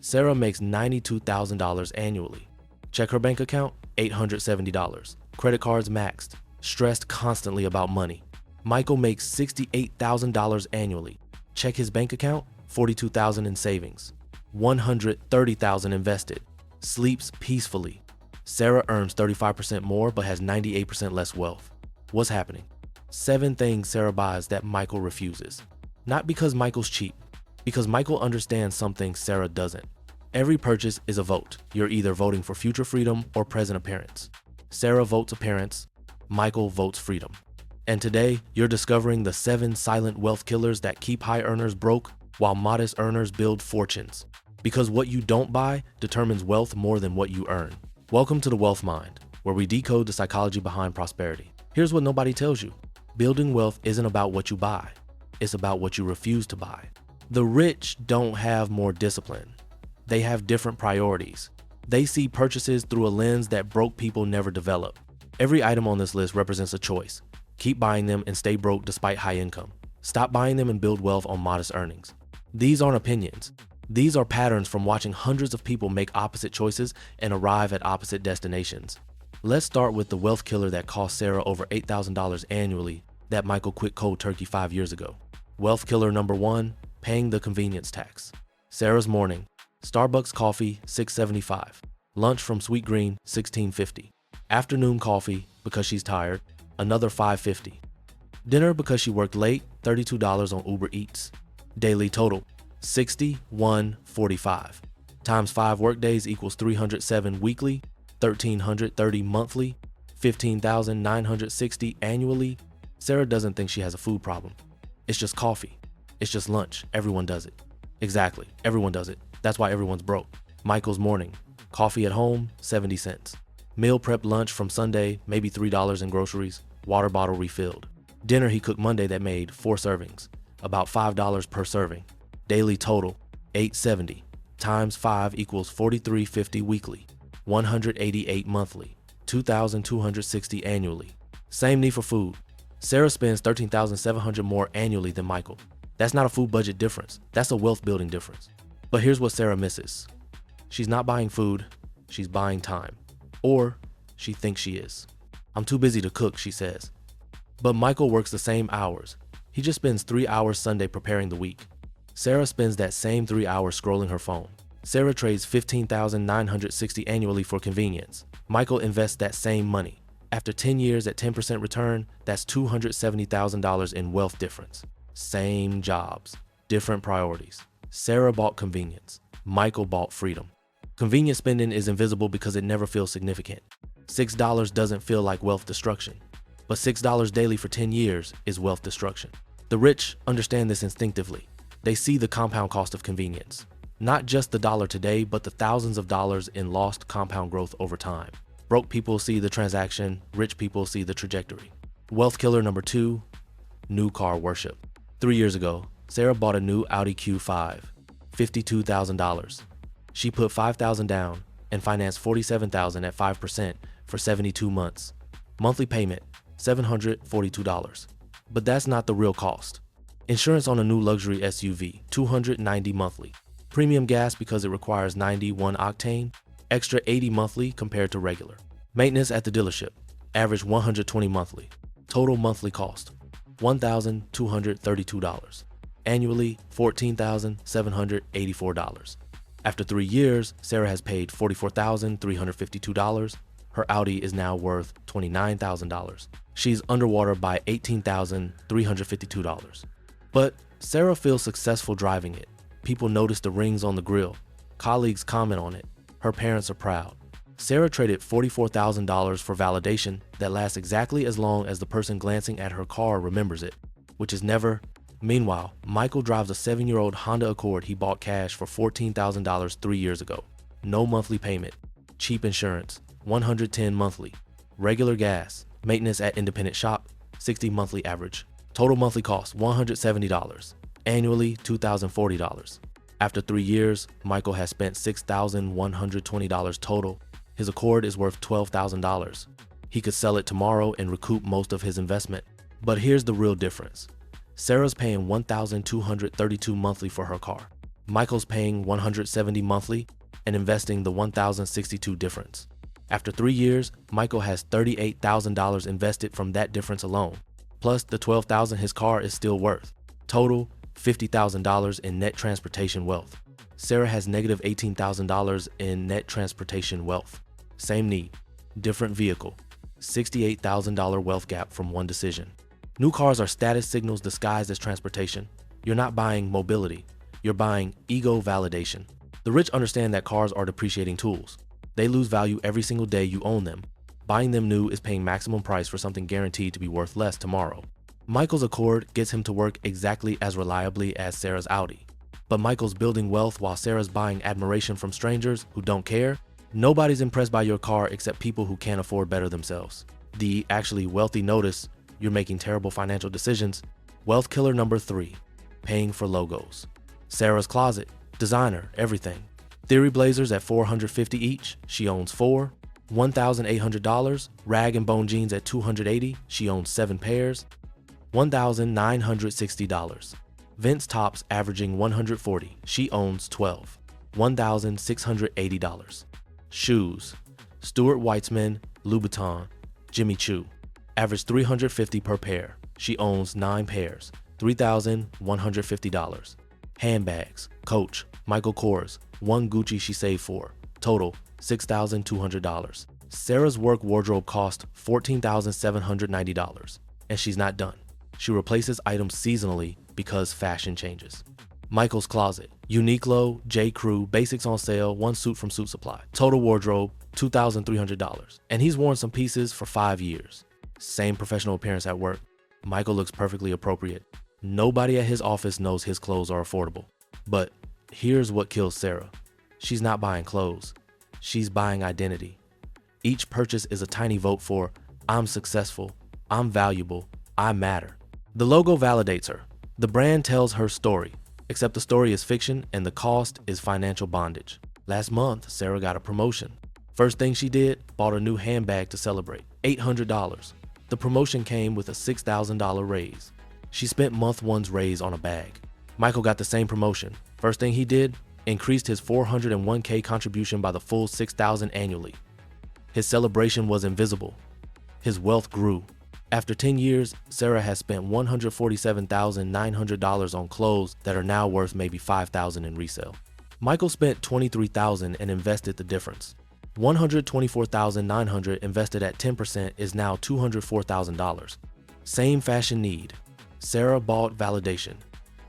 Sarah makes $92,000 annually. Check her bank account, $870. Credit cards maxed. Stressed constantly about money. Michael makes $68,000 annually. Check his bank account, $42,000 in savings. $130,000 invested. Sleeps peacefully. Sarah earns 35% more but has 98% less wealth. What's happening? 7 things Sarah buys that Michael refuses. Not because Michael's cheap, because Michael understands something Sarah doesn't. Every purchase is a vote. You're either voting for future freedom or present appearance. Sarah votes appearance, Michael votes freedom. And today, you're discovering the 7 silent wealth killers that keep high earners broke while modest earners build fortunes. Because what you don't buy determines wealth more than what you earn. Welcome to the Wealth Mind, where we decode the psychology behind prosperity. Here's what nobody tells you. Building wealth isn't about what you buy. It's about what you refuse to buy. The rich don't have more discipline. They have different priorities. They see purchases through a lens that broke people never develop. Every item on this list represents a choice. Keep buying them and stay broke despite high income. Stop buying them and build wealth on modest earnings. These aren't opinions. These are patterns from watching hundreds of people make opposite choices and arrive at opposite destinations. Let's start with the wealth killer that cost Sarah over $8,000 annually that Michael quit cold turkey 5 years ago. Wealth killer number 1, paying the convenience tax. Sarah's morning, Starbucks coffee, $6.75. Lunch from Sweet Green, $16.50. Afternoon coffee, because she's tired, another $5.50. Dinner because she worked late, $32 on Uber Eats. Daily total, $61.45. Times 5 workdays equals 307 weekly, 1,330 monthly, 15,960 annually. Sarah doesn't think she has a food problem. It's just coffee. It's just lunch. Everyone does it. Exactly. Everyone does it. That's why everyone's broke. Michael's morning. Coffee at home, 70 cents. Meal prep lunch from Sunday, maybe $3 in groceries. Water bottle refilled. Dinner he cooked Monday that made 4 servings. About $5 per serving. Daily total, $870. Times 5 equals $43.50 weekly. 188 monthly. 2,260 annually. Same need for food. Sarah spends $13,700 more annually than Michael. That's not a food budget difference. That's a wealth building difference. But here's what Sarah misses. She's not buying food, she's buying time. Or she thinks she is. I'm too busy to cook, she says. But Michael works the same hours. He just spends 3 hours Sunday preparing the week. Sarah spends that same 3 hours scrolling her phone. Sarah trades $15,960 annually for convenience. Michael invests that same money. After 10 years at 10% return, that's $270,000 in wealth difference. Same jobs, different priorities. Sarah bought convenience. Michael bought freedom. Convenience spending is invisible because it never feels significant. $6 doesn't feel like wealth destruction. But $6 daily for 10 years is wealth destruction. The rich understand this instinctively. They see the compound cost of convenience. Not just the dollar today, but the thousands of dollars in lost compound growth over time. Broke people see the transaction, rich people see the trajectory. Wealth killer number 2, new car worship. 3 years ago, Sarah bought a new Audi Q5, $52,000. She put $5,000 down and financed $47,000 at 5% for 72 months. Monthly payment, $742. But that's not the real cost. Insurance on a new luxury SUV, $290 monthly. Premium gas because it requires 91 octane, extra 80 monthly compared to regular. Maintenance at the dealership, average $120 monthly. Total monthly cost, $1,232. Annually, $14,784. After 3 years, Sarah has paid $44,352. Her Audi is now worth $29,000. She's underwater by $18,352. But Sarah feels successful driving it. People notice the rings on the grill. Colleagues comment on it. Her parents are proud. Sarah traded $44,000 for validation that lasts exactly as long as the person glancing at her car remembers it, which is never. Meanwhile, Michael drives a 7-year-old Honda Accord he bought cash for $14,000 3 years ago. No monthly payment. Cheap insurance, $110 monthly. Regular gas, maintenance at independent shop, $60 monthly average. Total monthly cost, $170. Annually, $2,040. After 3 years, Michael has spent $6,120 total. His Accord is worth $12,000. He could sell it tomorrow and recoup most of his investment. But here's the real difference. Sarah's paying $1,232 monthly for her car. Michael's paying $170 monthly and investing the $1,062 difference. After 3 years, Michael has $38,000 invested from that difference alone, plus the $12,000 his car is still worth. Total, $50,000 in net transportation wealth. Sarah has negative $18,000 in net transportation wealth. Same need, different vehicle. $68,000 wealth gap from one decision. New cars are status signals disguised as transportation. You're not buying mobility, you're buying ego validation. The rich understand that cars are depreciating tools. They lose value every single day you own them. Buying them new is paying maximum price for something guaranteed to be worth less tomorrow. Michael's Accord gets him to work exactly as reliably as Sarah's Audi. But Michael's building wealth while Sarah's buying admiration from strangers who don't care. Nobody's impressed by your car except people who can't afford better themselves. The actually wealthy notice you're making terrible financial decisions. Wealth killer number 3, paying for logos. Sarah's Closet, designer, everything. Theory blazers at $450 each, she owns 4. $1,800, rag and bone jeans at $280, she owns 7 pairs. $1,960. Vince tops averaging $140, she owns 12. $1,680. Shoes. Stuart Weitzman, Louboutin, Jimmy Choo. Average $350 per pair, she owns 9 pairs. $3,150. Handbags. Coach, Michael Kors, 1 Gucci she saved for. Total, $6,200. Sarah's work wardrobe cost $14,790, and she's not done. She replaces items seasonally because fashion changes. Michael's Closet. Uniqlo, J. Crew, basics on sale, 1 suit from Suit Supply. Total wardrobe, $2,300. And he's worn some pieces for 5 years. Same professional appearance at work. Michael looks perfectly appropriate. Nobody at his office knows his clothes are affordable. But here's what kills Sarah. She's not buying clothes. She's buying identity. Each purchase is a tiny vote for, I'm successful, I'm valuable, I matter. The logo validates her. The brand tells her story, except the story is fiction and the cost is financial bondage. Last month, Sarah got a promotion. First thing she did, bought a new handbag to celebrate, $800. The promotion came with a $6,000 raise. She spent month 1's raise on a bag. Michael got the same promotion. First thing he did, increased his 401k contribution by the full $6,000 annually. His celebration was invisible. His wealth grew. After 10 years, Sarah has spent $147,900 on clothes that are now worth maybe $5,000 in resale. Michael spent $23,000 and invested the difference. $124,900 invested at 10% is now $204,000. Same fashion need. Sarah bought validation.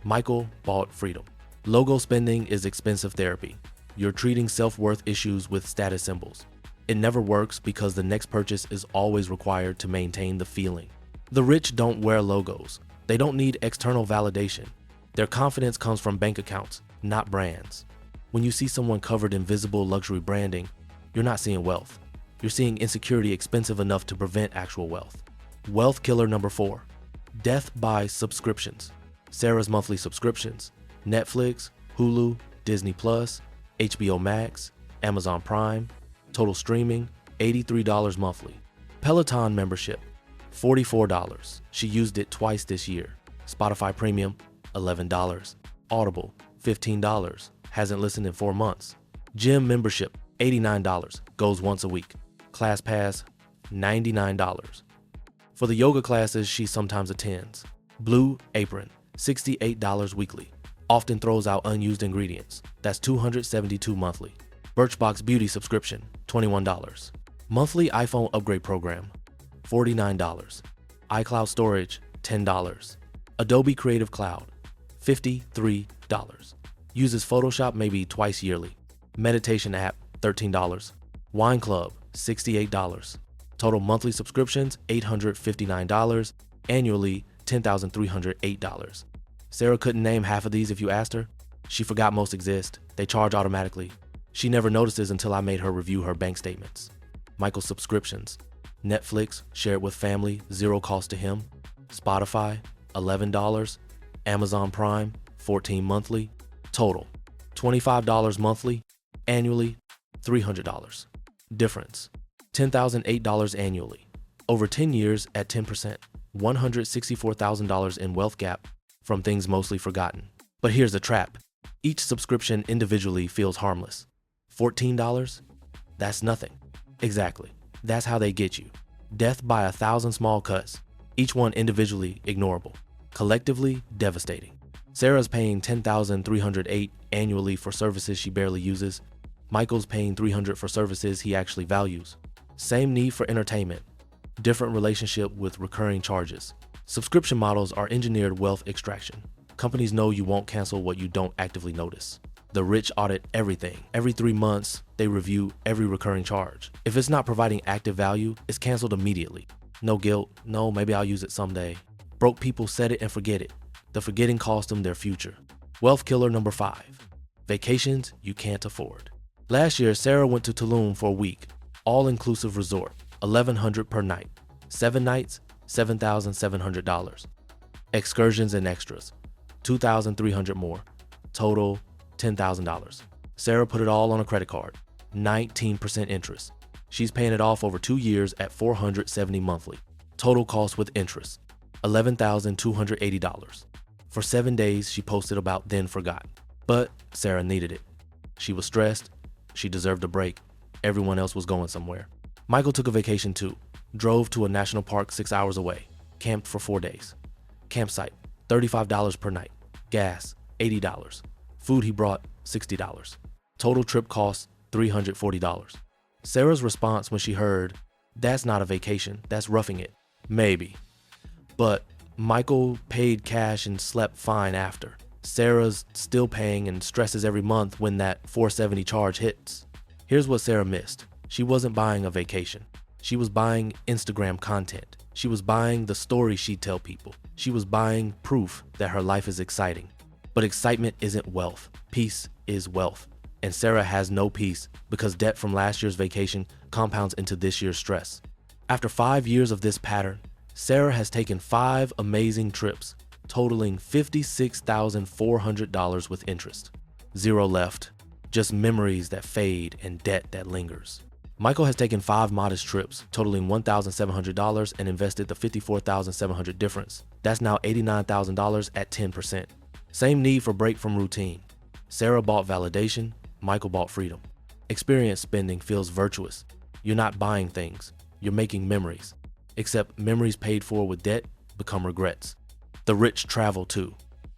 Michael bought freedom. Logo spending is expensive therapy. You're treating self-worth issues with status symbols. It never works because the next purchase is always required to maintain the feeling. The rich don't wear logos. They don't need external validation. Their confidence comes from bank accounts, not brands. When you see someone covered in visible luxury branding, you're not seeing wealth. You're seeing insecurity expensive enough to prevent actual wealth. Wealth killer number 4, death by subscriptions. Sarah's monthly subscriptions: Netflix, Hulu, Disney Plus, HBO Max, Amazon Prime. Total streaming, $83 monthly. Peloton membership, $44. She used it twice this year. Spotify Premium, $11. Audible, $15. Hasn't listened in 4 months. Gym membership, $89. Goes once a week. ClassPass, $99. For the yoga classes she sometimes attends. Blue Apron, $68 weekly. Often throws out unused ingredients. That's $272 monthly. Birchbox Beauty subscription, $21. Monthly iPhone upgrade program, $49. iCloud storage, $10. Adobe Creative Cloud, $53. Uses Photoshop maybe twice yearly. Meditation app, $13. Wine Club, $68. Total monthly subscriptions, $859. Annually, $10,308. Sarah couldn't name half of these if you asked her. She forgot most exist. They charge automatically. She never notices until I made her review her bank statements. Michael's subscriptions: Netflix, shared with family, 0 cost to him. Spotify, $11. Amazon Prime, $14 monthly. Total, $25 monthly. Annually, $300. Difference, $10,008 annually. Over 10 years at 10%, $164,000 in wealth gap from things mostly forgotten. But here's the trap. Each subscription individually feels harmless. $14? That's nothing. Exactly. That's how they get you. Death by 1,000 small cuts, each one individually ignorable, collectively devastating. Sarah's paying $10,308 annually for services she barely uses. Michael's paying $300 for services he actually values. Same need for entertainment, different relationship with recurring charges. Subscription models are engineered wealth extraction. Companies know you won't cancel what you don't actively notice. The rich audit everything. Every 3 months, they review every recurring charge. If it's not providing active value, it's canceled immediately. No guilt. No, maybe I'll use it someday. Broke people set it and forget it. The forgetting cost them their future. Wealth killer number 5. Vacations you can't afford. Last year, Sarah went to Tulum for a week. All-inclusive resort. $1,100 per night. 7 nights, $7,700. Excursions and extras. $2,300 more. Total $10,000. Sarah put it all on a credit card. 19% interest. She's paying it off over 2 years at $470 monthly. Total cost with interest, $11,280. For 7 days, she posted about then forgot. But Sarah needed it. She was stressed. She deserved a break. Everyone else was going somewhere. Michael took a vacation too. Drove to a national park 6 hours away. Camped for 4 days. Campsite, $35 per night. Gas, $80. Food he brought, $60. Total trip cost, $340. Sarah's response when she heard, "That's not a vacation, that's roughing it." Maybe. But Michael paid cash and slept fine after. Sarah's still paying and stresses every month when that $470 charge hits. Here's what Sarah missed. She wasn't buying a vacation. She was buying Instagram content. She was buying the story she'd tell people. She was buying proof that her life is exciting. But excitement isn't wealth. Peace is wealth. And Sarah has no peace because debt from last year's vacation compounds into this year's stress. After 5 years of this pattern, Sarah has taken 5 amazing trips, totaling $56,400 with interest. 0 left, just memories that fade and debt that lingers. Michael has taken 5 modest trips, totaling $1,700 and invested the $54,700 difference. That's now $89,000 at 10%. Same need for break from routine. Sarah bought validation, Michael bought freedom. Experience spending feels virtuous. You're not buying things, you're making memories. Except memories paid for with debt become regrets. The rich travel too,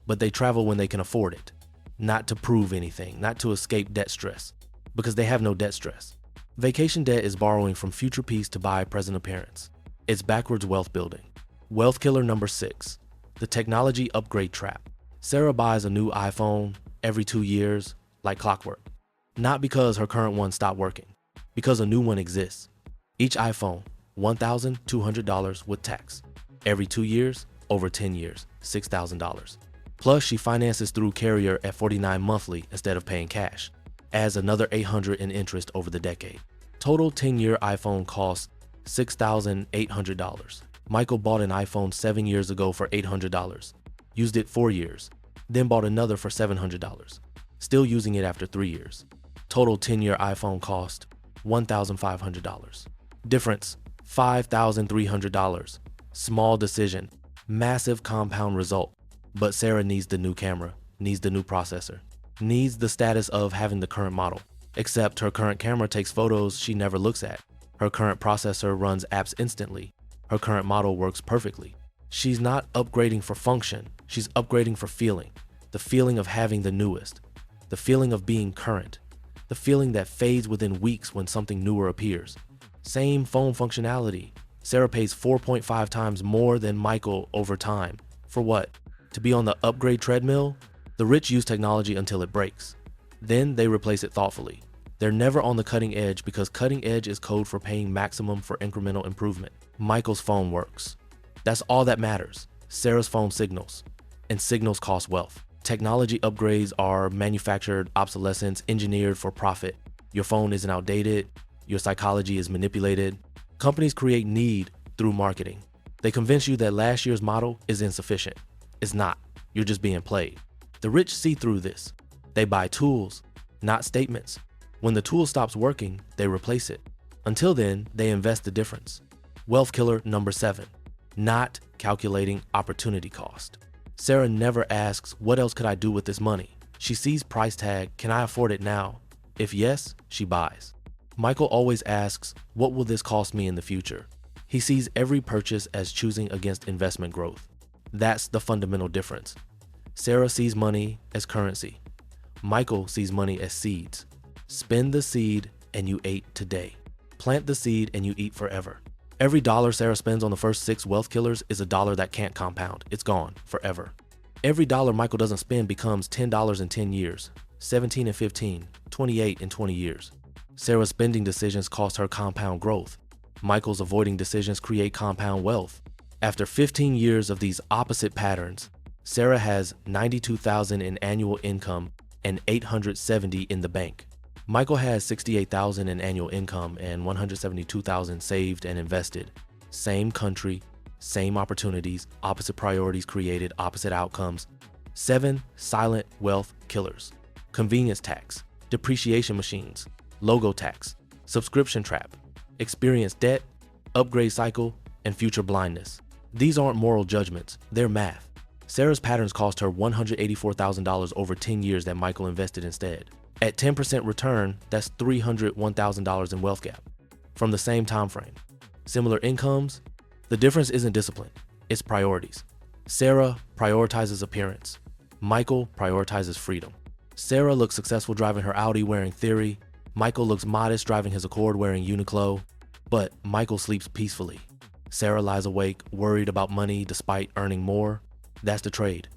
but they travel when they can afford it. Not to prove anything, not to escape debt stress, because they have no debt stress. Vacation debt is borrowing from future peace to buy present appearance. It's backwards wealth building. Wealth killer number 6, the technology upgrade trap. Sarah buys a new iPhone every 2 years, like clockwork. Not because her current one stopped working, because a new one exists. Each iPhone, $1,200 with tax. Every 2 years, over 10 years, $6,000. Plus, she finances through carrier at $49 monthly instead of paying cash. Adds another $800 in interest over the decade. Total 10-year iPhone costs $6,800. Michael bought an iPhone 7 years ago for $800. Used it 4 years, then bought another for $700. Still using it after 3 years. Total 10-year iPhone cost $1,500. Difference, $5,300. Small decision, massive compound result. But Sarah needs the new camera, needs the new processor, needs the status of having the current model. Except her current camera takes photos she never looks at. Her current processor runs apps instantly. Her current model works perfectly. She's not upgrading for function, she's upgrading for feeling. The feeling of having the newest. The feeling of being current. The feeling that fades within weeks when something newer appears. Same phone functionality. Sarah pays 4.5 times more than Michael over time. For what? To be on the upgrade treadmill? The rich use technology until it breaks. Then they replace it thoughtfully. They're never on the cutting edge because cutting edge is code for paying maximum for incremental improvement. Michael's phone works. That's all that matters. Sarah's phone signals. And signals cost wealth. Technology upgrades are manufactured obsolescence engineered for profit. Your phone isn't outdated. Your psychology is manipulated. Companies create need through marketing. They convince you that last year's model is insufficient. It's not. You're just being played. The rich see through this. They buy tools, not statements. When the tool stops working, they replace it. Until then, they invest the difference. Wealth killer number 7, not calculating opportunity cost. Sarah never asks, what else could I do with this money? She sees price tag, can I afford it now? If yes, she buys. Michael always asks, what will this cost me in the future? He sees every purchase as choosing against investment growth. That's the fundamental difference. Sarah sees money as currency. Michael sees money as seeds. Spend the seed and you ate today. Plant the seed and you eat forever. Every dollar Sarah spends on the first 6 wealth killers is a dollar that can't compound. It's gone forever. Every dollar Michael doesn't spend becomes $10 in 10 years, 17 in 15, 28 in 20 years. Sarah's spending decisions cost her compound growth. Michael's avoiding decisions create compound wealth. After 15 years of these opposite patterns, Sarah has $92,000 in annual income and $870 in the bank. Michael has $68,000 in annual income and $172,000 saved and invested. Same country, same opportunities, opposite priorities created, opposite outcomes. 7 silent wealth killers. Convenience tax, depreciation machines, logo tax, subscription trap, experience debt, upgrade cycle, and future blindness. These aren't moral judgments, they're math. Sarah's patterns cost her $184,000 over 10 years that Michael invested instead. At 10% return, that's $301,000 in wealth gap from the same time frame. Similar incomes, the difference isn't discipline, it's priorities. Sarah prioritizes appearance. Michael prioritizes freedom. Sarah looks successful driving her Audi wearing Theory. Michael looks modest driving his Accord wearing Uniqlo. But Michael sleeps peacefully. Sarah lies awake, worried about money despite earning more. That's the trade.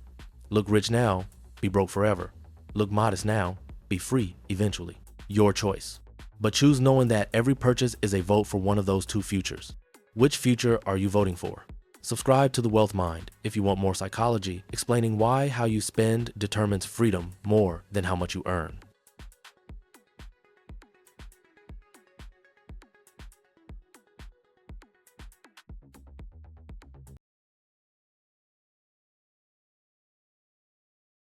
Look rich now, be broke forever. Look modest now, be free eventually. Your choice. But choose knowing that every purchase is a vote for one of those 2 futures. Which future are you voting for? Subscribe to The Wealth Mind if you want more psychology explaining why how you spend determines freedom more than how much you earn.